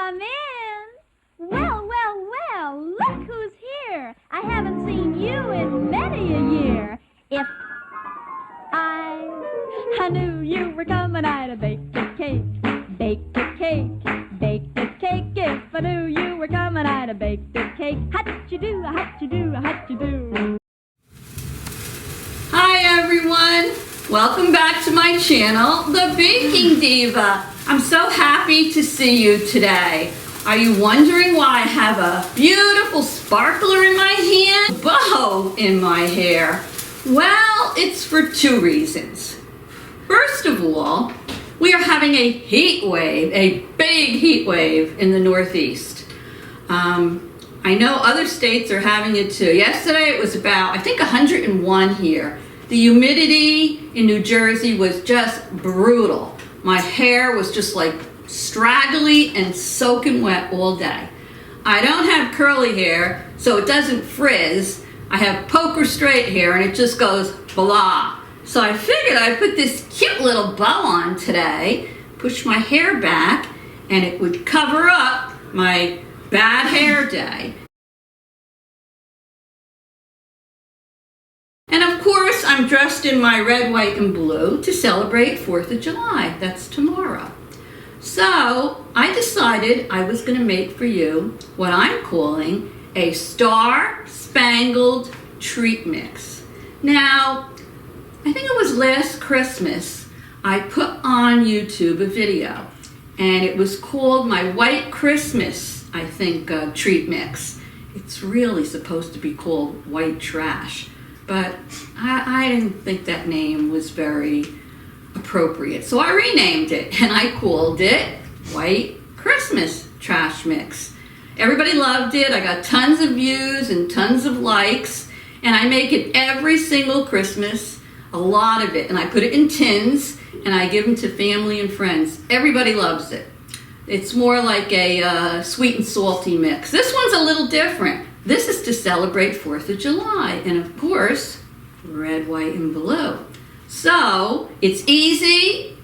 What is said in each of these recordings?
Come in. Well, look who's here. I haven't seen you in many a year. If I knew you were coming, I'd have baked a cake, baked a cake, baked a cake. If I knew you were coming, I'd have baked a cake. How'd you do, how'd you do, how'd you do? Hi everyone, welcome back to my channel, the Baking Diva. I'm so happy to see you today. Are you wondering why I have a beautiful sparkler in my hand, bow in my hair? Well, it's for two reasons. First of all, we are having a heat wave, a big heat wave in the Northeast. I know other states are having it too. Yesterday it was about, I think, 101 here. The humidity in New Jersey was just brutal. My hair was just like straggly and soaking wet all day. I don't have curly hair, so it doesn't frizz. I have poker straight hair and it just goes blah. So I figured I'd put this cute little bow on today, push my hair back, and it would cover up my bad hair day. And of course, I'm dressed in my red, white, and blue to celebrate 4th of July. That's tomorrow. So I decided I was going to make for you what I'm calling a Spangled treat mix. Now, I think it was last Christmas, I put on YouTube a video, and it was called my White Christmas, I think, treat mix. It's really supposed to be called White Trash. But I didn't think that name was very appropriate. So I renamed it and I called it White Christmas Trash Mix. Everybody loved it. I got tons of views and tons of likes. And I make it every single Christmas, a lot of it. And I put it in tins and I give them to family and friends. Everybody loves it. It's more like a sweet and salty mix. This one's a little different. This is to celebrate 4th of July, and of course, red, white, and blue. So, it's easy.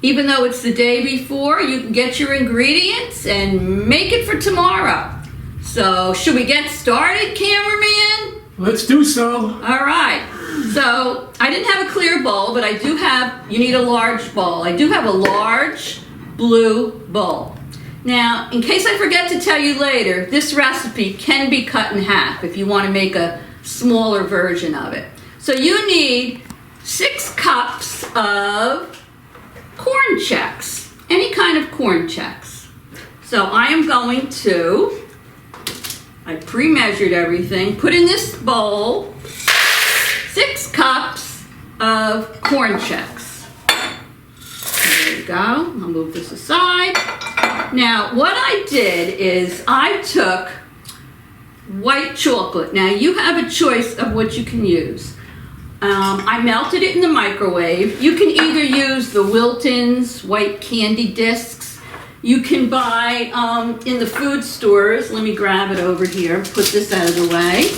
Even though it's the day before, you can get your ingredients and make it for tomorrow. So, should we get started, cameraman? Let's do so. All right. So, I didn't have a clear bowl, but I do have, you need a large bowl. I do have a large blue bowl. Now, in case I forget to tell you later, this recipe can be cut in half if you want to make a smaller version of it. So you need 6 cups of Corn Chex, any kind of Corn Chex. So I am going to, I pre-measured everything, put in this bowl 6 cups of Corn Chex. There you go. I'll move this aside. Now, what I did is I took white chocolate. Now, you have a choice of what you can use. I melted it in the microwave. You can either use the Wilton's white candy discs. You can buy in the food stores. Let me grab it over here, put this out of the way.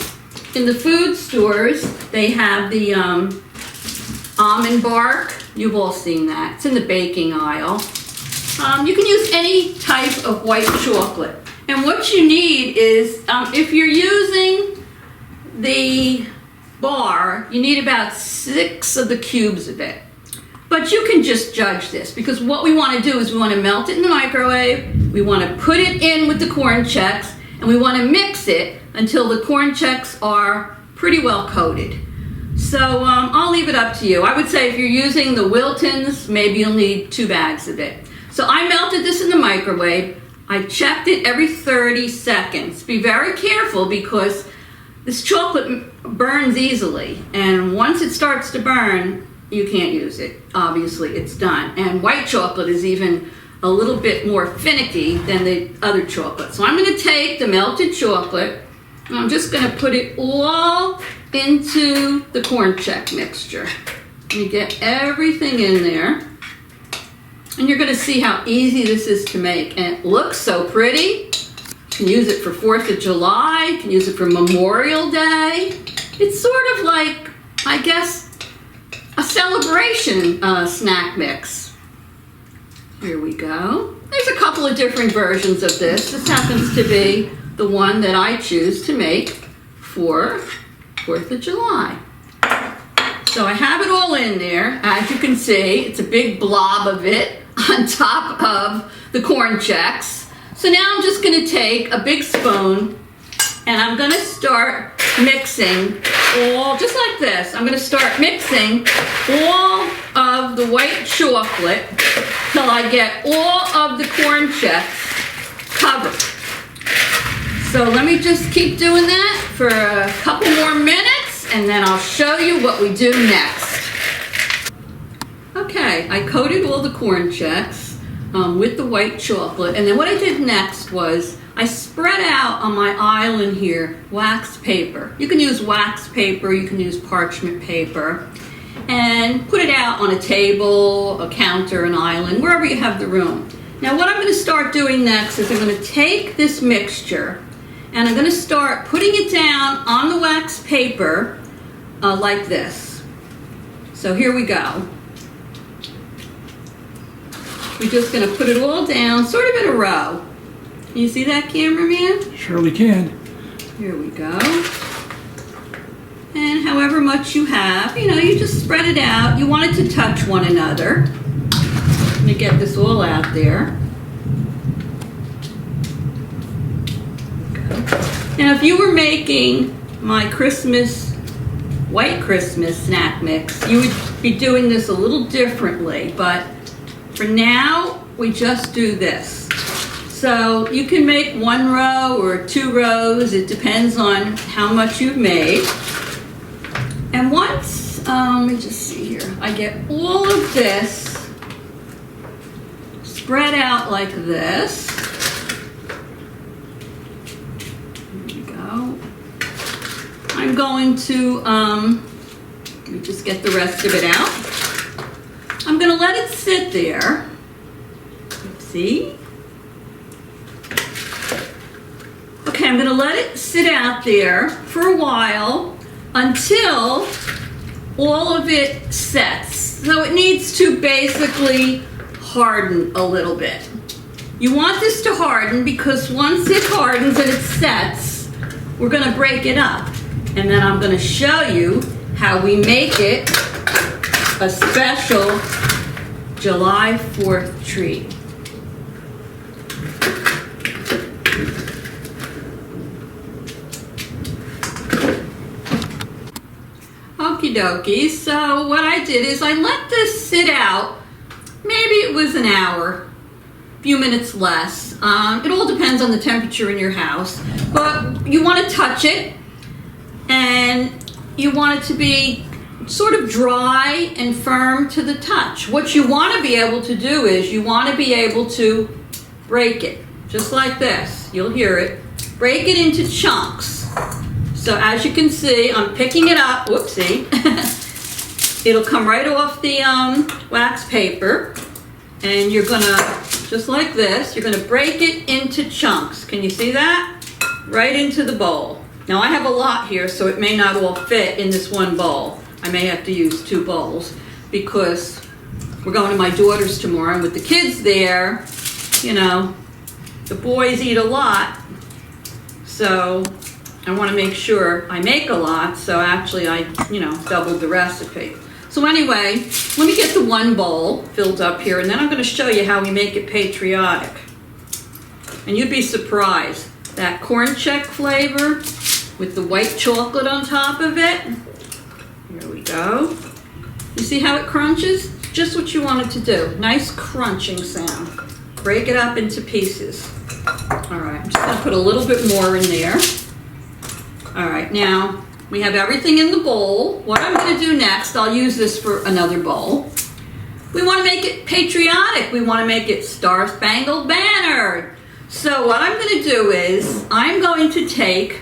In the food stores, they have the almond bark. You've all seen that. It's in the baking aisle. You can use any type of white chocolate. And what you need is, if you're using the bar, you need about 6 of the cubes of it. But you can just judge this, because what we want to do is we want to melt it in the microwave, we want to put it in with the Corn Chex, and we want to mix it until the Corn Chex are pretty well coated. So I'll leave it up to you. I would say if you're using the Wilton's, maybe you'll need 2 bags of it. So I melted this in the microwave. I checked it every 30 seconds. Be very careful because this chocolate burns easily. And once it starts to burn, you can't use it. Obviously, it's done. And white chocolate is even a little bit more finicky than the other chocolate. So I'm going to take the melted chocolate and I'm just going to put it all into the Corn Chex mixture. Let me get everything in there. And you're going to see how easy this is to make. And it looks so pretty. You can use it for 4th of July. You can use it for Memorial Day. It's sort of like, I guess, a celebration snack mix. Here we go. There's a couple of different versions of this. This happens to be the one that I choose to make for 4th of July. So I have it all in there. As you can see, it's a big blob of it on top of the Corn Chex. So now I'm just going to take a big spoon and I'm going to start mixing all, just like this. I'm going to start mixing all of the white chocolate till I get all of the Corn Chex covered. So let me just keep doing that for a couple more minutes and then I'll show you what we do next. Okay, I coated all the Corn Chex with the white chocolate, and then what I did next was I spread out on my island here wax paper. You can use wax paper, you can use parchment paper, and put it out on a table, a counter, an island, wherever you have the room. Now what I'm going to start doing next is I'm going to take this mixture and I'm going to start putting it down on the wax paper like this. So here we go. We're just going to put it all down sort of in a row. Can you see that, cameraman? Surely can. Here we go. And however much you have, you just spread it out. You want it to touch one another. Let me get this all out there. Now, if you were making my white Christmas snack mix, you would be doing this a little differently, but for now, we just do this. So you can make 1 row or 2 rows. It depends on how much you've made. And once, let me just see here, I get all of this spread out like this. Here we go. I'm going to, let me just get the rest of it out. I'm going to let it sit there. See? Okay, I'm going to let it sit out there for a while until all of it sets. So it needs to basically harden a little bit. You want this to harden because once it hardens and it sets, we're going to break it up. And then I'm going to show you how we make it a special July 4th treat. Okie dokie, so what I did is I let this sit out, maybe it was an hour, a few minutes less. It all depends on the temperature in your house, but you want to touch it and you want it to be sort of dry and firm to the touch. What you want to be able to do is you want to be able to break it, just like this. You'll hear it. Break it into chunks. So as you can see, I'm picking it up. Whoopsie. It'll come right off the wax paper. And you're going to, just like this, you're going to break it into chunks. Can you see that? Right into the bowl. Now I have a lot here, so it may not all fit in this one bowl. I may have to use 2 bowls because we're going to my daughter's tomorrow, and with the kids there, the boys eat a lot, so I want to make sure I make a lot, so actually I, doubled the recipe. So anyway, let me get the 1 bowl filled up here, and then I'm going to show you how we make it patriotic. And you'd be surprised, that Corn Chex flavor with the white chocolate on top of it. Here we go. You see how it crunches? Just what you want it to do. Nice crunching sound. Break it up into pieces. All right, I'm just going to put a little bit more in there. All right, now we have everything in the bowl. What I'm going to do next, I'll use this for another bowl. We want to make it patriotic. We want to make it Star Spangled Banner. So what I'm going to do is I'm going to take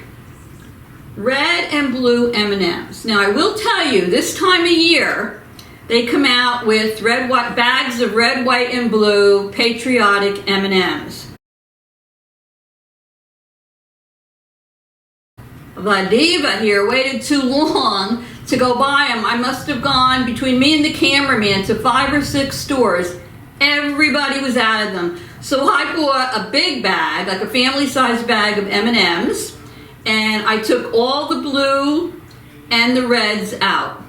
red and blue M&Ms. Now I will tell you, this time of year, they come out with bags of red, white, and blue patriotic M&Ms. The diva here waited too long to go buy them. I must have gone, between me and the cameraman, to 5 or 6 stores. Everybody was out of them. So I bought a big bag, like a family-sized bag of M&Ms, and I took all the blue and the reds out.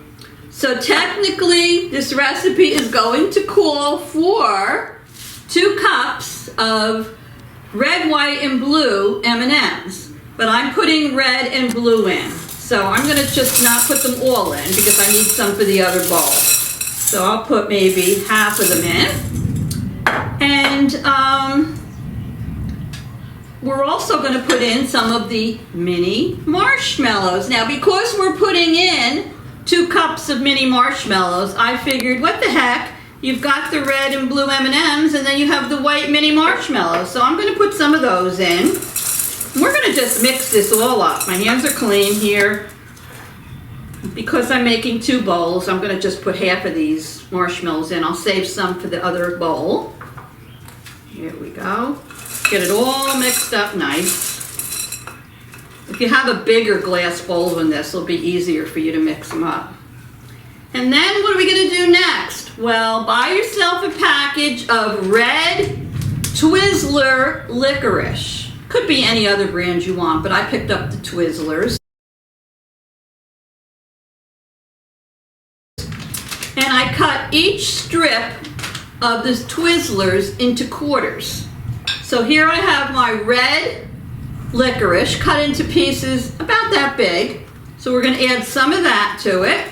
So technically, this recipe is going to call for 2 cups of red, white, and blue M&Ms. But I'm putting red and blue in. So I'm going to just not put them all in because I need some for the other bowl. So I'll put maybe half of them in. And we're also going to put in some of the mini marshmallows. Now, because we're putting in 2 cups of mini marshmallows, I figured, what the heck? You've got the red and blue M&Ms, and then you have the white mini marshmallows. So I'm going to put some of those in. We're going to just mix this all up. My hands are clean here. Because I'm making 2 bowls, I'm going to just put half of these marshmallows in. I'll save some for the other bowl. Here we go. Get it all mixed up nice. If you have a bigger glass bowl than this, it'll be easier for you to mix them up. And then what are we going to do next? Well, buy yourself a package of red Twizzler licorice. Could be any other brand you want, but I picked up the Twizzlers. And I cut each strip of the Twizzlers into quarters. So here I have my red licorice cut into pieces about that big. So we're going to add some of that to it.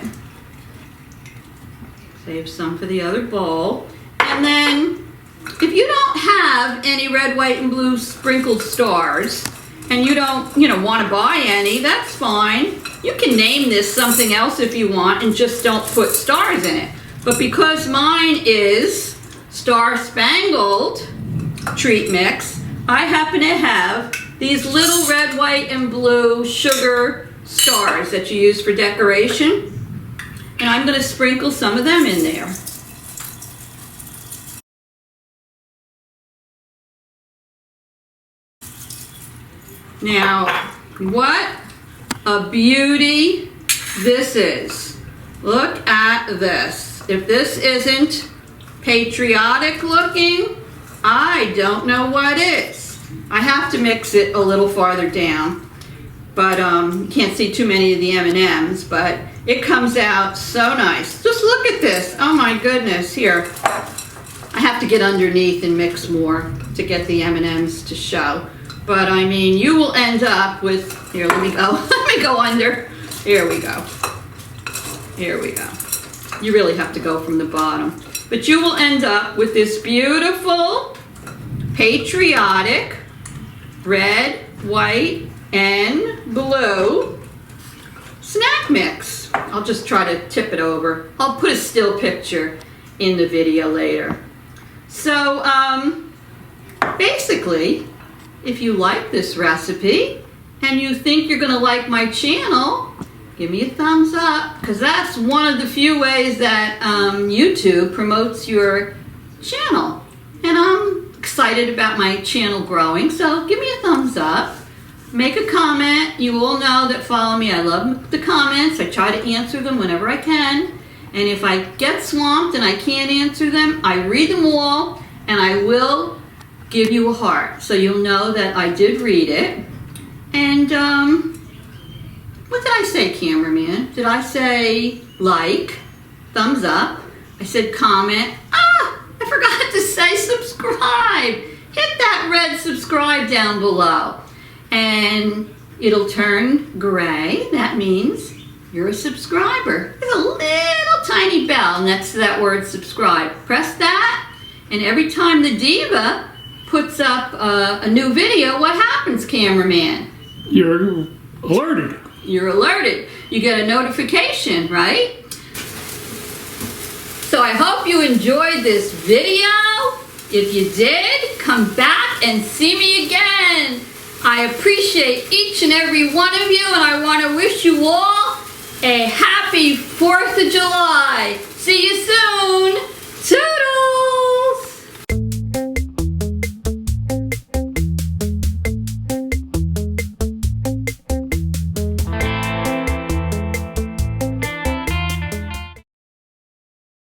Save some for the other bowl. And then if you don't have any red, white, and blue sprinkled stars, and you don't, want to buy any, that's fine. You can name this something else if you want and just don't put stars in it. But because mine is Star Spangled treat mix, I happen to have these little red, white, and blue sugar stars that you use for decoration. And I'm going to sprinkle some of them in there. Now, what a beauty this is. Look at this. If this isn't patriotic looking, I don't know what is. I have to mix it a little farther down, but you can't see too many of the M&Ms, but it comes out so nice. Just look at this. Oh my goodness. Here, I have to get underneath and mix more to get the M&Ms to show. But I mean, you will end up with, here, let me go. Let me go under. Here we go. Here we go. You really have to go from the bottom. But you will end up with this beautiful, patriotic, red, white, and blue snack mix. I'll just try to tip it over. I'll put a still picture in the video later. So, basically, if you like this recipe and you think you're going to like my channel, give me a thumbs up, because that's one of the few ways that YouTube promotes your channel. And I'm excited about my channel growing, so give me a thumbs up. Make a comment. You all know that follow me. I love the comments. I try to answer them whenever I can. And if I get swamped and I can't answer them, I read them all, and I will give you a heart, so you'll know that I did read it. And what did I say, cameraman? Did I say like, thumbs up? I said comment. I forgot to say subscribe. Hit that red subscribe down below, and it'll turn gray. That means you're a subscriber. There's a little tiny bell next to that word subscribe. Press that, and every time the Diva puts up a new video, what happens, cameraman? You're alerted. You're alerted. You get a notification, right? So I hope you enjoyed this video. If you did, come back and see me again. I appreciate each and every one of you, and I want to wish you all a happy 4th of July. See you soon.